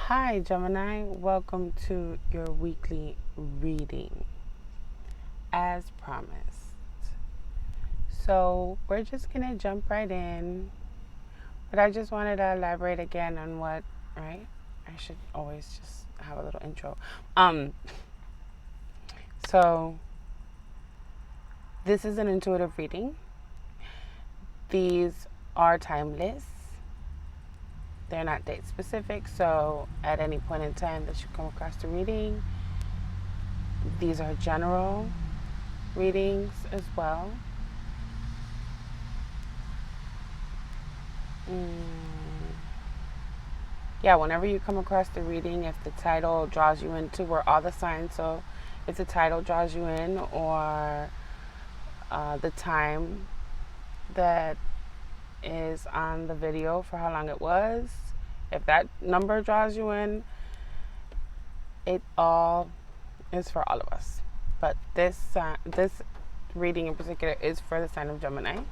Hi, Gemini. Welcome to your weekly reading, as promised. So, we're just going to jump right in, but I just wanted to elaborate again on what, right? I should always just have a little intro. So, this is an intuitive reading. These are timeless. They're not date specific, so at any point in time that you come across the reading, these are general readings as well. Yeah, whenever you come across the reading, if the title draws you into where all the signs, so if the title draws you in or the time that is on the video for how long it was, if that number draws you in, it all is for all of us. But this reading in particular is for the sign of Gemini.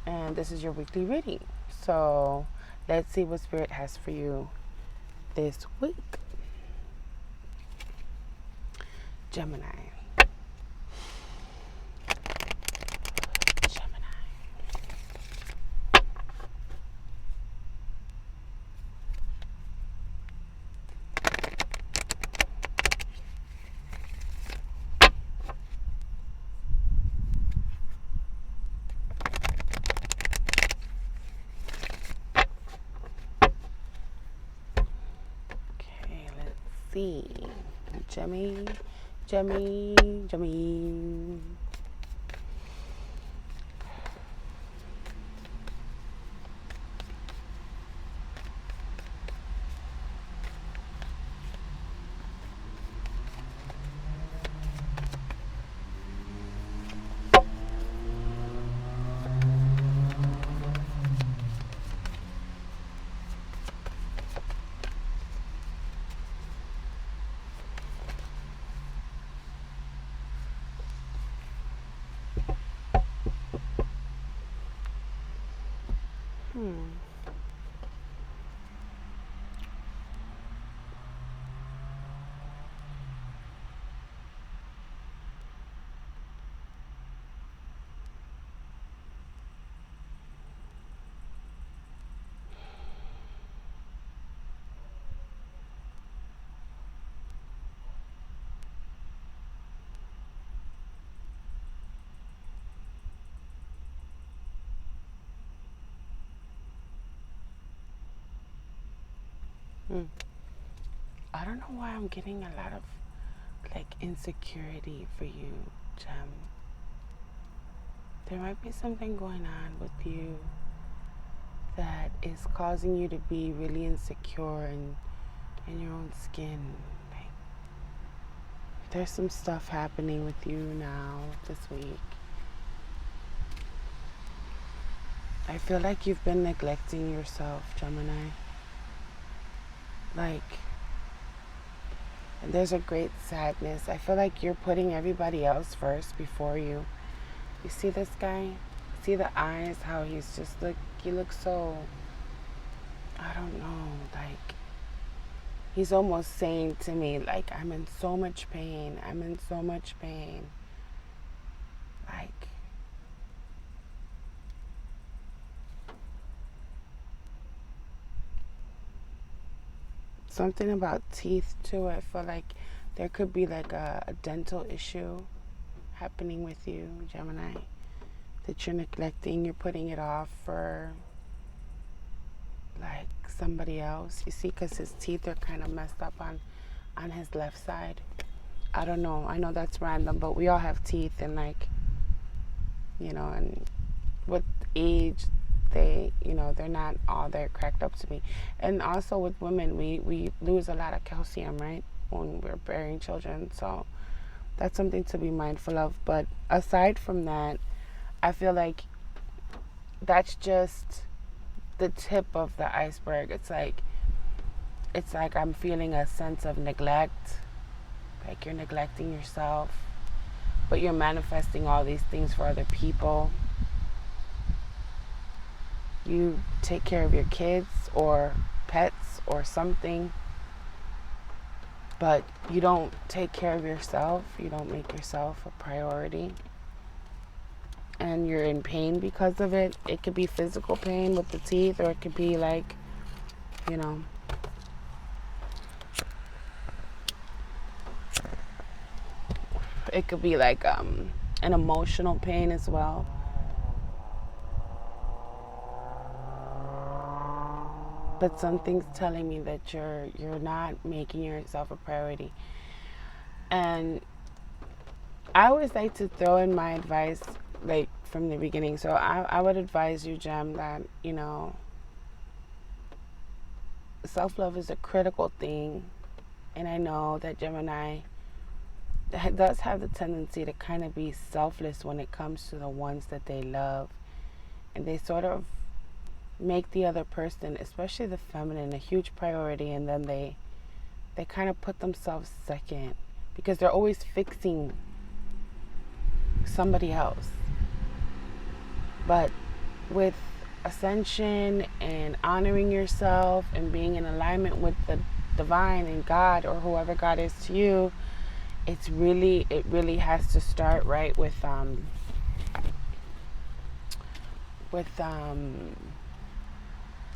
And this is your weekly reading. So let's see what Spirit has for you this week. Gemini. Okay, let's see. Jemmy. I don't know why I'm getting a lot of insecurity for you, Gem. There might be something going on with you that is causing you to be really insecure in your own skin. There's some stuff happening with you now this week. I feel like you've been neglecting yourself, Gemini. There's a great sadness. I feel like you're putting everybody else first before you. You see this guy? See the eyes, how he's just he looks so, I don't know, he's almost saying to me, I'm in so much pain. Something about teeth too. I feel like there could be a dental issue happening with you, Gemini, that you're neglecting. You're putting it off for somebody else. You see, because his teeth are kind of messed up on his left side. I don't know. I know that's random, but we all have teeth, and and with age, they're not all there cracked up to me. And also with women, we lose a lot of calcium, right, when we're bearing children. So that's something to be mindful of. But aside from that, I feel like that's just the tip of the iceberg. It's like I'm feeling a sense of neglect. Like you're neglecting yourself, but you're manifesting all these things for other people. You take care of your kids, or pets or something, but you don't take care of yourself. You don't make yourself a priority. And you're in pain because of it. It could be physical pain with the teeth, or it could be like, you know, it could be like an emotional pain as well. But something's telling me that you're not making yourself a priority. And I always like to throw in my advice, like, from the beginning. So I would advise you, Gem, that, you know, self-love is a critical thing. And I know that Gemini does have the tendency to kind of be selfless when it comes to the ones that they love. And they sort of make the other person, especially the feminine, a huge priority. And then they kind of put themselves second because they're always fixing somebody else. But with ascension and honoring yourself and being in alignment with the divine and God, or whoever God is to you, it really has to start right with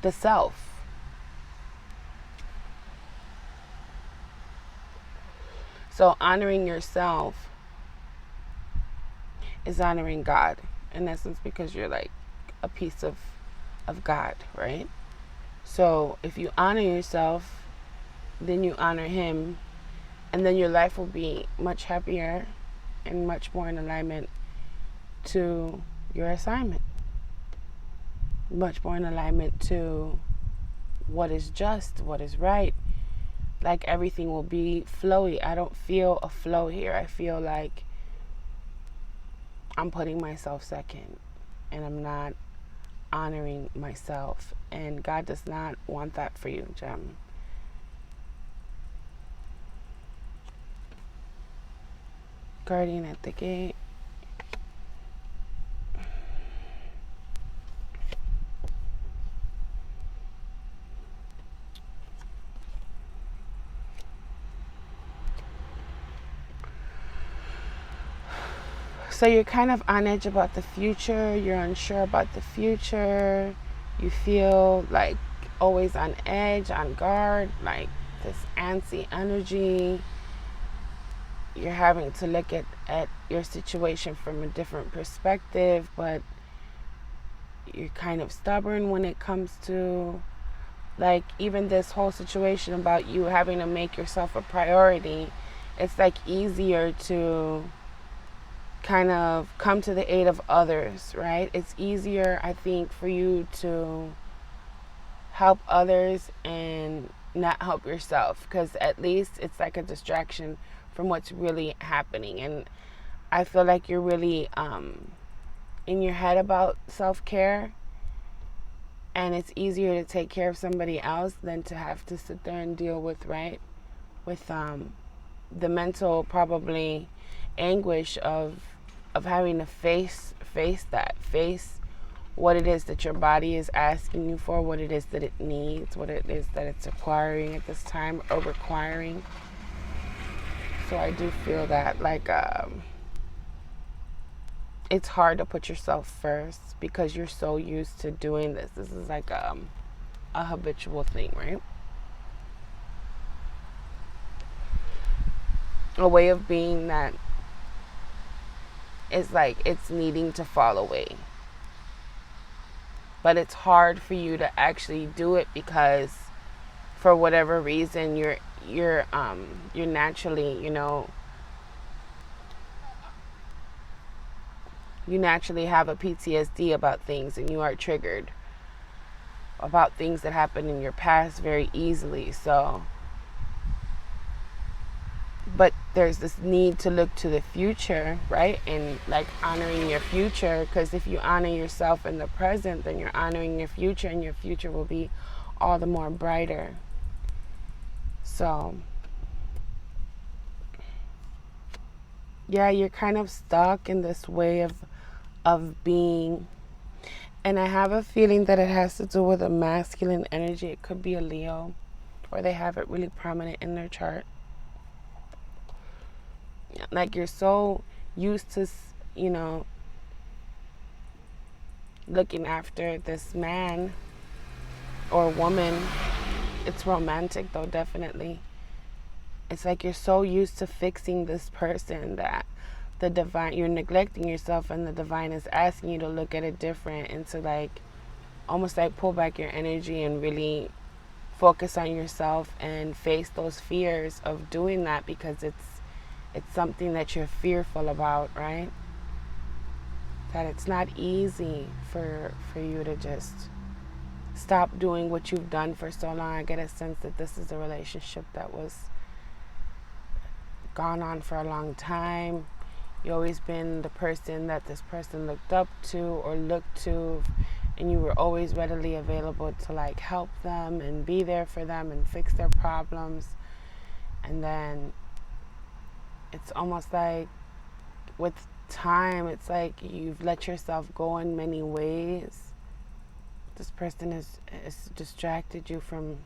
the self. So honoring yourself is honoring God, in essence, because you're like a piece of God, right? So if you honor yourself, then you honor Him, and then your life will be much happier and much more in alignment to your assignment, much more in alignment to what is just, what is right. Like, everything will be flowy. I don't feel a flow here. I feel like I'm putting myself second, and I'm not honoring myself. And God does not want that for you, Gem. Guardian at the gate. So you're kind of on edge about the future. You're unsure about the future. You feel like always on edge, on guard, like this antsy energy. You're having to look at your situation from a different perspective, but you're kind of stubborn when it comes to, like, even this whole situation about you having to make yourself a priority. It's like easier to kind of come to the aid of others, right? It's easier, I think, for you to help others and not help yourself, because at least it's like a distraction from what's really happening. And I feel like you're really in your head about self-care, and it's easier to take care of somebody else than to have to sit there and deal with, right, with the mental, probably, anguish of having to face what it is that your body is asking you for, what it is that it needs, what it is that it's acquiring at this time, or requiring. So I do feel that, like, it's hard to put yourself first because you're so used to doing this. This is like a habitual thing, right? A way of being that is like it's needing to fall away. But it's hard for you to actually do it because, for whatever reason, you're naturally, you naturally have a PTSD about things, and you are triggered about things that happened in your past very easily. So, but there's this need to look to the future, right? And like honoring your future, because if you honor yourself in the present, then you're honoring your future, and your future will be all the more brighter. So yeah, you're kind of stuck in this way of being, And I have a feeling that it has to do with a masculine energy. It could be a Leo, or they have it really prominent in their chart. Like you're so used to, you know, looking after this man or woman. It's romantic though, definitely. It's like you're so used to fixing this person that the divine, you're neglecting yourself, and the divine is asking you to look at it different and to like almost like pull back your energy and really focus on yourself and face those fears of doing that, because it's something that you're fearful about, right? That it's not easy for you to just stop doing what you've done for so long. I get a sense that this is a relationship that was gone on for a long time. You've always been the person that this person looked up to or looked to, and you were always readily available to like help them and be there for them and fix their problems. And then it's almost like with time, it's like you've let yourself go in many ways. This person has distracted you from,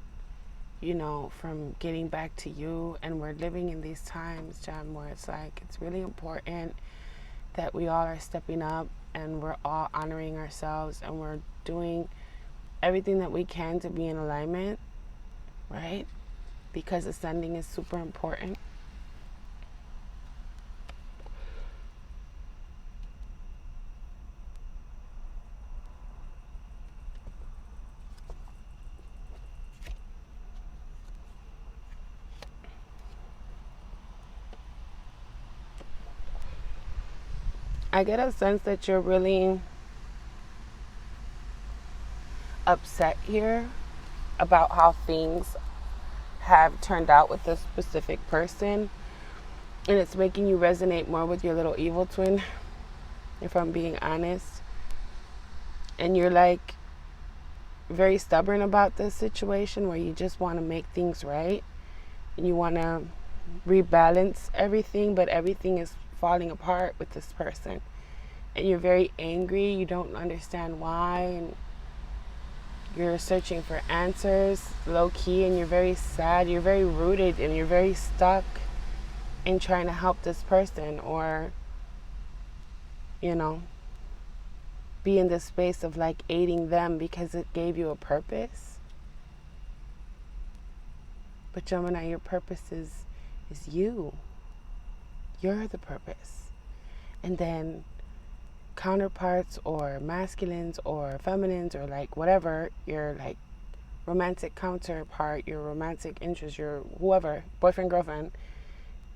you know, from getting back to you. And we're living in these times, John, where it's like it's really important that we all are stepping up and we're all honoring ourselves and we're doing everything that we can to be in alignment, right? Because ascending is super important. I get a sense that you're really upset here about how things have turned out with this specific person, and it's making you resonate more with your little evil twin, if I'm being honest. And you're like very stubborn about this situation where you just want to make things right and you want to rebalance everything, but everything is falling apart with this person. And you're very angry, you don't understand why, and you're searching for answers low key, and you're very sad, you're very rooted, and you're very stuck in trying to help this person, or, you know, be in this space of like aiding them because it gave you a purpose. But Gemini, your purpose is you. You're the purpose. And then counterparts or masculines or feminines or like whatever, your like romantic counterpart, your romantic interest, your whoever, boyfriend, girlfriend,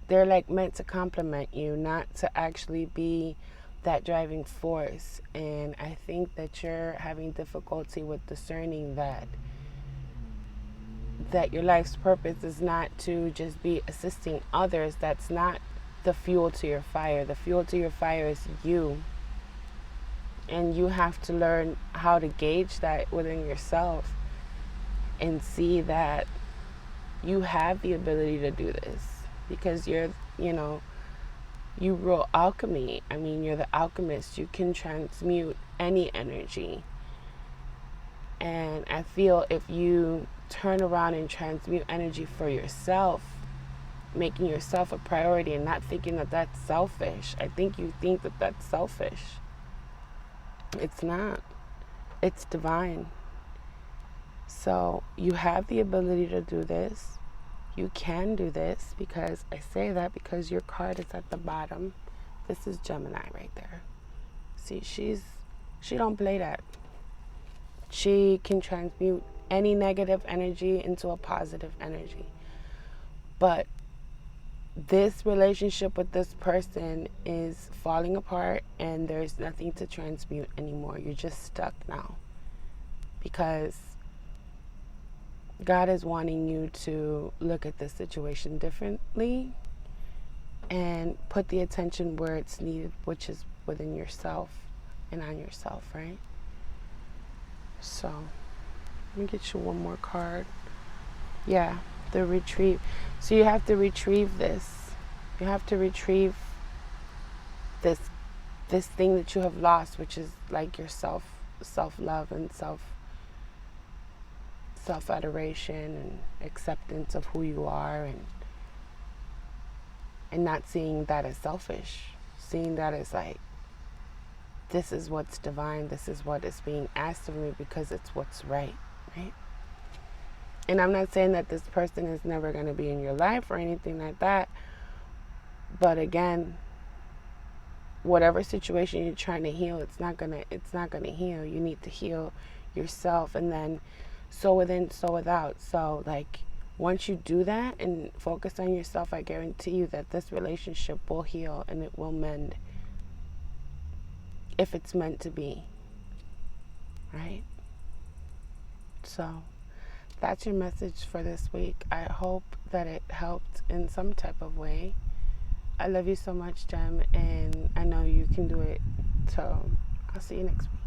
they're like meant to complement you, not to actually be that driving force. And I think that you're having difficulty with discerning that your life's purpose is not to just be assisting others. That's not the fuel to your fire. The fuel to your fire is you. And you have to learn how to gauge that within yourself and see that you have the ability to do this, because you're, you know, you rule alchemy. I mean, you're the alchemist. You can transmute any energy. And I feel if you turn around and transmute energy for yourself, making yourself a priority and not thinking that that's selfish. I think you think that that's selfish. It's not. It's divine. So you have the ability to do this. You can do this, because I say that because your card is at the bottom. This is Gemini right there. See, she don't play that. She can transmute any negative energy into a positive energy. But this relationship with this person is falling apart and there's nothing to transmute anymore. You're just stuck now, because God is wanting you to look at this situation differently and put the attention where it's needed, which is within yourself and on yourself, right? So let me get you one more card. Yeah, the retrieve. So you have to retrieve this. You have to retrieve this thing that you have lost, which is like yourself, self-love and self-adoration and acceptance of who you are, and not seeing that as selfish, seeing that as like, this is what's divine, this is what is being asked of me because it's what's right, right? And I'm not saying that this person is never going to be in your life or anything like that, but again, whatever situation you're trying to heal, it's not gonna heal. You need to heal yourself, and then so within, so without. So like, once you do that and focus on yourself, I guarantee you that this relationship will heal and it will mend if it's meant to be, right? So that's your message for this week. I hope that it helped in some type of way. I love you so much, Gem, and I know you can do it. So I'll see you next week.